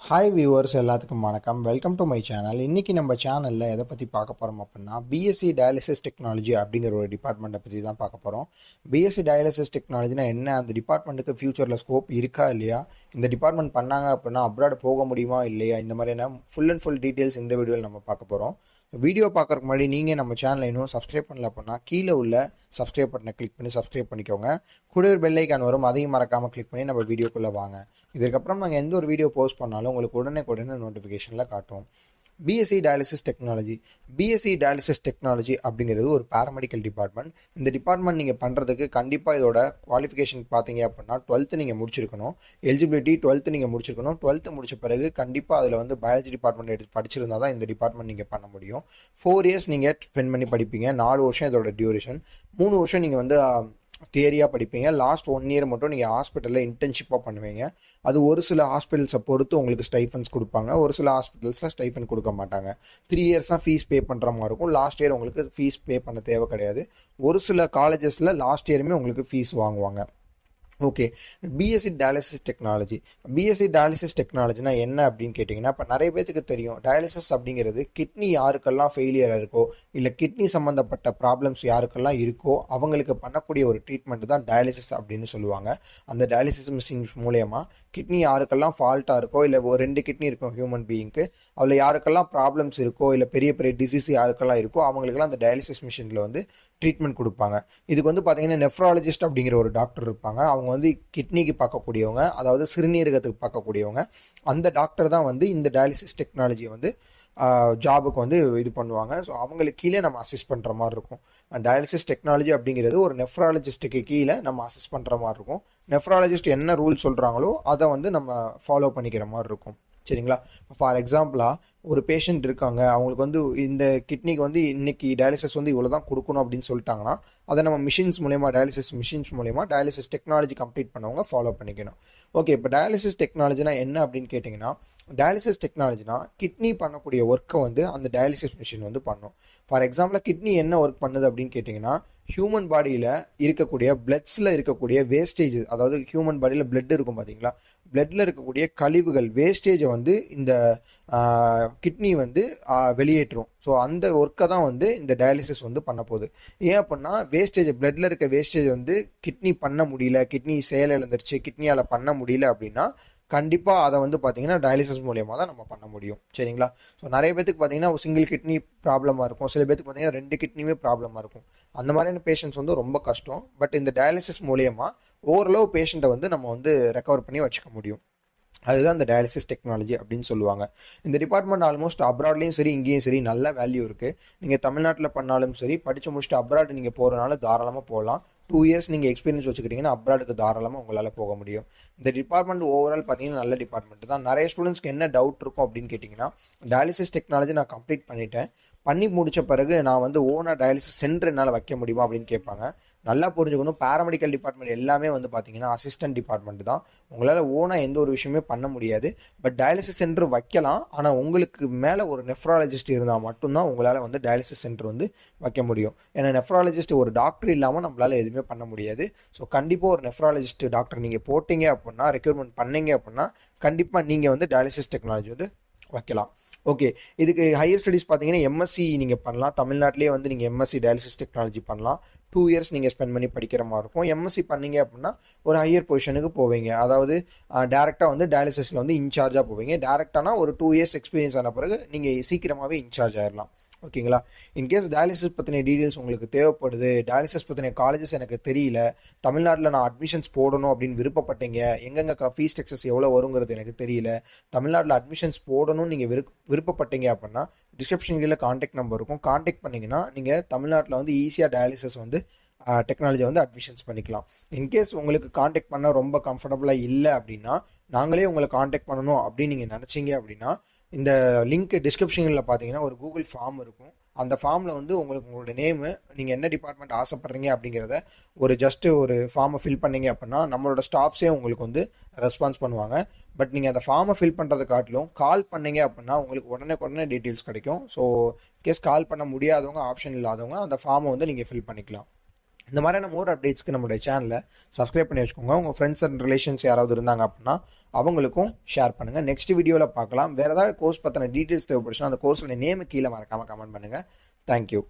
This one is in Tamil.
ஹாய் வியூவர்ஸ் எல்லாத்துக்கும் வணக்கம். Welcome to my channel. இன்றைக்கி நம்ம சேனலில் எதை பற்றி பார்க்க போகிறோம் அப்படின்னா பிஎஸ்சி டயாலிசிஸ் டெக்னாலஜி அப்படிங்கிற ஒரு டிபார்ட்மெண்ட்டை பற்றி தான் பார்க்க போகிறோம். பிஎஸ்சி டயாலிசிஸ் டெக்னாலஜினா என்ன, அந்த டிபார்ட்மெண்ட்டுக்கு ஃப்யூச்சரில் ஸ்கோப் இருக்கா இல்லையா, இந்த டிபார்ட்மெண்ட் பண்ணாங்க அப்படின்னா அப்ராட் போக முடியுமா இல்லையா, இந்த மாதிரியான ஃபுல் அண்ட் ஃபுல் டீட்டெயில்ஸ் இந்த வீடியோவில் நம்ம பார்க்க போகிறோம். வீடியோ பார்க்குறதுக்கு முன்னாடி நீங்கள் நம்ம சேனலை இன்னும் சப்ஸ்கிரைப் பண்ணல அப்படின்னா கீழே உள்ள சப்ஸ்கிரைப் பட்டனை கிளிக் பண்ணி சப்ஸ்கிரைப் பண்ணிக்கோங்க. கூட ஒரு பெல் ஐக்கான் வரும், அதையும் மறக்காமல் கிளிக் பண்ணி நம்ம வீடியோக்குள்ளே வாங்க. இதுக்கப்புறம் நாங்கள் எந்த ஒரு வீடியோ போஸ்ட் பண்ணாலும் உங்களுக்கு உடனே நோட்டிஃபிகேஷனில் காட்டும். பிஎஸ்சி டயாலிசிஸ் டெக்னாலஜி அப்படிங்கிறது ஒரு பேராமெடிக்கல் டிபார்ட்மெண்ட். இந்த டிபார்ட்மெண்ட் நீங்கள் பண்ணுறதுக்கு கண்டிப்பாக இதோட குவாலிஃபிகேஷன் பார்த்தீங்க அப்படின்னா 12th நீங்கள் முடிச்சிருக்கணும். எலிஜிபிலிட்டி 12th நீங்கள் முடிச்சிருக்கணும். 12th முடிச்ச பிறகு கண்டிப்பாக அதில் வந்து பயாலஜி டிபார்ட்மெண்ட் எடுத்து படிச்சிருந்தா தான் இந்த டிபார்ட்மெண்ட் நீங்கள் பண்ண முடியும். 4 years நீங்கள் ஸ்பெண்ட் பண்ணி படிப்பீங்க. 4 வருஷம் இதோட டியூரேஷன். 3 வருஷம் நீங்கள் வந்து தியரியாக படிப்பீங்க. லாஸ்ட் 1 year மட்டும் நீங்கள் ஹாஸ்பிட்டலில் இன்டர்ன்ஷிப்பாக பண்ணுவீங்க. அது ஒரு சில ஹாஸ்பிட்டல்ஸை பொறுத்து உங்களுக்கு ஸ்டைஃபன்ஸ் கொடுப்பாங்க, ஒரு சில ஹாஸ்பிட்டல்ஸில் ஸ்டைஃபன் கொடுக்க மாட்டாங்க. 3 years தான் ஃபீஸ் பே பண்ணுற மாதிரி இருக்கும். லாஸ்ட் இயர் உங்களுக்கு ஃபீஸ் பே பண்ண தேவை கிடையாது. ஒரு சில காலேஜஸில் லாஸ்ட் இயருமே உங்களுக்கு ஃபீஸ் வாங்குவாங்க. ஓகே, பிஎஸ்சி டயாலிசிஸ் டெக்னாலஜினா என்ன அப்படின்னு கேட்டிங்கன்னா, இப்போ நிறைய பேத்துக்கு தெரியும் டயாலிசிஸ் அப்படிங்கிறது கிட்னி யாருக்கெல்லாம் ஃபெயிலியர் இருக்கோ இல்லை கிட்னி சம்மந்தப்பட்ட ப்ராப்ளம்ஸ் யாருக்கெல்லாம் இருக்கோ அவங்களுக்கு பண்ணக்கூடிய ஒரு ட்ரீட்மெண்ட் தான் டயாலிசிஸ் அப்படின்னு சொல்லுவாங்க. அந்த டயாலிசிஸ் மிஷின்ஸ் மூலயமா கிட்னி யாருக்கெல்லாம் ஃபால்ட்டாக இருக்கோ இல்லை ஒரு 2 கிட்னி இருக்கும் ஹியூமன் பீயிங்க்கு, அதில் யாருக்கெல்லாம் ப்ராப்ளம்ஸ் இருக்கோ இல்லை பெரிய பெரிய டிசீஸ் யாருக்கெல்லாம் இருக்கோ அவங்களுக்கெல்லாம் அந்த டயாலிசிஸ் மிஷினில் வந்து ட்ரீட்மெண்ட் கொடுப்பாங்க. இதுக்கு வந்து பார்த்தீங்கன்னா நெஃப்ராலஜிஸ்ட் அப்படிங்கிற ஒரு டாக்டர் இருப்பாங்க. அவங்க வந்து கிட்னிக்கு பார்க்கக்கூடியவங்க, அதாவது சிறுநீரகத்துக்கு பார்க்கக்கூடியவங்க. அந்த டாக்டர் தான் வந்து இந்த டயாலிசிஸ் டெக்னாலஜியை வந்து ஜாபுக்கு வந்து இது பண்ணுவாங்க. ஸோ அவங்களுக்கு கீழே நம்ம அசிஸ்ட் பண்ணுற மாதிரி இருக்கும். டயாலிசிஸ் டெக்னாலஜி அப்படிங்கிறது ஒரு நெஃப்ராலஜிஸ்ட்டுக்கு கீழே நம்ம அசிஸ்ட் பண்ணுற மாதிரி இருக்கும். நெஃப்ராலஜிஸ்ட் என்ன ரூல் சொல்கிறாங்களோ அதை வந்து நம்ம ஃபாலோ பண்ணிக்கிற மாதிரி இருக்கும். சரிங்களா? ஃபார் எக்ஸாம்பிளாக ஒரு பேஷண்ட் இருக்காங்க, அவங்களுக்கு வந்து இந்த கிட்னிக்கு வந்து இன்னைக்கு டயாலிசிஸ் வந்து இவ்வளோ தான் கொடுக்கணும் அப்படின்னு சொல்லிட்டாங்கன்னா அதை நம்ம டயாலிசிஸ் மிஷின்ஸ் மூலயமா டயாலிசிஸ் டெக்னாலஜி கம்ப்ளீட் பண்ணவங்க ஃபாலோ பண்ணிக்கணும். ஓகே, இப்போ டயாலிசிஸ் டெக்னாலஜினா என்ன அப்படின்னு கேட்டிங்கன்னா, டயாலிசிஸ் டெக்னாலஜினா கிட்னி பண்ணக்கூடிய ஒர்க்கை வந்து அந்த டயாலிசிஸ் மிஷின் வந்து பண்ணும். ஃபார் எக்ஸாம்பிளாக கிட்னி என்ன ஒர்க் பண்ணுது அப்படின்னு கேட்டிங்கன்னா, ஹியூமன் பாடியில் இருக்கக்கூடிய பிளட்ஸில் இருக்கக்கூடிய வேஸ்டேஜ், அதாவது ஹியூமன் பாடியில் பிளட் இருக்கும் பார்த்தீங்களா, பிளட்டில் இருக்கக்கூடிய கழிவுகள் வேஸ்டேஜை வந்து இந்த கிட்னி வந்து வெளியேற்றும். ஸோ அந்த ஒர்க்கை தான் வந்து இந்த டயாலிசிஸ் வந்து பண்ண போகுது. ஏன் அப்படின்னா பிளட்டில் இருக்க வேஸ்டேஜ் வந்து கிட்னி பண்ண முடியல, கிட்னி செயலிழந்துருச்சு, கிட்னியால் பண்ண முடியல அப்படின்னா கண்டிப்பாக அதை வந்து பார்த்தீங்கன்னா டயாலிசிஸ் மூலியமாக தான் நம்ம பண்ண முடியும். சரிங்களா? ஸோ நிறைய பேத்துக்கு பார்த்தீங்கன்னா சிங்கிள் கிட்னி ப்ராப்ளமாக இருக்கும், சில பேத்துக்கு பார்த்தீங்கன்னா 2 கிட்னியுமே ப்ராப்ளமாக இருக்கும். அந்த மாதிரியான பேஷண்ட்ஸ் வந்து ரொம்ப கஷ்டம். பட் இந்த டயாலிசிஸ் மூலியமாக ஓரளவு பேஷண்ட்டை வந்து நம்ம வந்து ரெக்கவர் பண்ணி வச்சுக்க முடியும். அதுதான் இந்த டயாலிசிஸ் டெக்னாலஜி அப்படின்னு சொல்லுவாங்க. இந்த டிபார்ட்மெண்ட் ஆல்மோஸ்ட் அப்ராட்லேயும் சரி இங்கேயும் சரி நல்ல வேல்யூ இருக்குது. நீங்கள் தமிழ்நாட்டில் பண்ணாலும் சரி, படித்து முடிச்சுட்டு அப்ராட் நீங்கள் போகிறனால தாராளமாக போகலாம். 2 years நீங்கள் எக்ஸ்பீரியன்ஸ் வச்சுக்கிட்டிங்கன்னா அப்ராடுக்கு தாராளமாக உங்களால் போக முடியும். இந்த டிபார்ட்மெண்ட் ஓவரால் பார்த்தீங்கன்னா நல்ல டிபார்ட்மெண்ட் தான். நிறைய ஸ்டூடெண்ட்ஸ்க்கு என்ன டவுட் இருக்கும் அப்படின்னு கேட்டிங்கன்னா, டயாலிசிஸ் டெக்னாலஜி நான் கம்ப்ளீட் பண்ணி முடித்த பிறகு நான் வந்து ஓனாக டயாலிசிஸ் சென்டர் என்னால் வைக்க முடியுமா அப்படின்னு கேட்பாங்க. நல்லா புரிஞ்சுக்கணும், பேராமெடிக்கல் டிபார்ட்மெண்ட் எல்லாமே வந்து பார்த்தீங்கன்னா அசிஸ்டன்ட் டிபார்ட்மெண்ட் தான். உங்களால் ஓனாக எந்த ஒரு விஷயமே பண்ண முடியாது. பட் டயாலிசிஸ் சென்டர் வைக்கலாம். ஆனால் உங்களுக்கு மேலே ஒரு நெஃப்ராலஜிஸ்ட் இருந்தால் மட்டும்தான் உங்களால் வந்து டயாலிசிஸ் சென்டர் வந்து வைக்க முடியும். ஏன்னா நெஃப்ராலஜிஸ்ட் ஒரு டாக்டர் இல்லாமல் நம்மளால் எதுவுமே பண்ண முடியாது. ஸோ கண்டிப்பாக ஒரு நெஃப்ராலஜிஸ்ட் டாக்டர் நீங்கள் போட்டிங்க அப்படின்னா, ரெக்யூர்மெண்ட் பண்ணீங்க அப்படின்னா கண்டிப்பாக நீங்கள் வந்து டயாலிசிஸ் டெக்னாலஜி வந்து வைக்கலாம். ஓகே, இதுக்கு ஹையர் ஸ்டடீஸ் பார்த்தீங்கன்னா எம்எஸ்சி நீங்கள் பண்ணலாம். தமிழ்நாட்டிலே வந்து நீங்கள் எம்எஸ்சி டயாலிசிஸ் டெக்னாலஜி பண்ணலாம். 2 years நீங்கள் ஸ்பெண்ட் பண்ணி படிக்கிற மாதிரி இருக்கும். எம்எஸ்சி பண்ணீங்க அப்படின்னா ஒரு ஹையர் பொசிஷனுக்கு போவீங்க. அதாவது டேரெக்டாக வந்து டயாலிசிஸில் வந்து இன்சார்ஜாக போவீங்க. டேரெக்டானா ஒரு 2 years எக்ஸ்பீரியன்ஸ் ஆன பிறகு நீங்கள் சீக்கிரமாகவே இன்சார்ஜ் ஆயிடலாம். ஓகேங்களா? இன்கேஸ் டயாலிசிஸ் பற்றின டீட்டெயில்ஸ் உங்களுக்கு தேவைப்படுது, டயாலிசிஸ் பற்றின காலேஜஸ் எனக்கு தெரியல, தமிழ்நாட்டில் நான் அட்மிஷன்ஸ் போடணும் அப்படின்னு விருப்பப்பட்டீங்க, எங்கெங்கே ஃபீஸ் ஸ்ட்ரக்சர்ஸ் எவ்வளோ வருங்கிறது எனக்கு தெரியல, தமிழ்நாட்டில் அட்மிஷன்ஸ் போடணும்னு நீங்கள் விருப்பப்பட்டீங்க அப்படின்னா டிஸ்கிரிப்ஷன் கீழே கான்டாக்ட் நம்பர் இருக்கும். கான்டாக்ட் பண்ணிங்கன்னா நீங்கள் தமிழ்நாட்டில் வந்து ஈஸியாக டயாலிசிஸ் வந்து டெக்னாலஜி வந்து அட்மிஷன்ஸ் பண்ணிக்கலாம். இன்கேஸ் உங்களுக்கு கான்டாக்ட் பண்ண ரொம்ப கம்ஃபர்டபுளாக இல்லை அப்படின்னா, நாங்களே உங்களை கான்டாக்ட் பண்ணணும் அப்படின்னு நீங்கள் நினச்சிங்க அப்படின்னா இந்த லிங்க் டிஸ்கிரிப்ஷனில் பார்த்தீங்கன்னா ஒரு கூகுள் ஃபார்ம் இருக்கும். அந்த ஃபார்மில் வந்து உங்களோட நேமு, நீங்கள் என்ன டிபார்ட்மெண்ட் ஆசைப்பட்றீங்க அப்படிங்கிறத ஒரு ஃபார்மை ஃபில் பண்ணீங்க அப்படின்னா நம்மளோட ஸ்டாஃப்ஸே உங்களுக்கு வந்து ரெஸ்பான்ஸ் பண்ணுவாங்க. பட் நீங்கள் அந்த ஃபார்மை ஃபில் பண்ணுறதை காட்டிலும் கால் பண்ணீங்க அப்படின்னா உங்களுக்கு உடனே டீட்டெயில்ஸ் கிடைக்கும். ஸோ கேஸ் கால் பண்ண முடியாதவங்க, ஆப்ஷன் இல்லாதவங்க அந்த ஃபார்மை வந்து நீங்கள் ஃபில் பண்ணிக்கலாம். இந்த மாதிரியான மோர் அப்டேட்ஸ்க்கு நம்மளுடைய சேனலை சப்ஸ்கிரைப் பண்ணி வச்சுக்கோங்க. உங்கள் ஃப்ரெண்ட்ஸ் அண்ட் ரிலேஷன்ஸ் யாராவது இருந்தாங்க அப்படின்னா அவங்களுக்கும் ஷேர் பண்ணுங்கள். நெக்ஸ்ட் வீடியோவில் பார்க்கலாம். வேறு ஏதாவது கோர்ஸ் பற்றின டீட்டெயில்ஸ் தேவைப்படுச்சுன்னா அந்த கோர்ஸோட நேமு கீழே மறக்காமல் கமெண்ட் பண்ணுங்கள். தேங்க்யூ.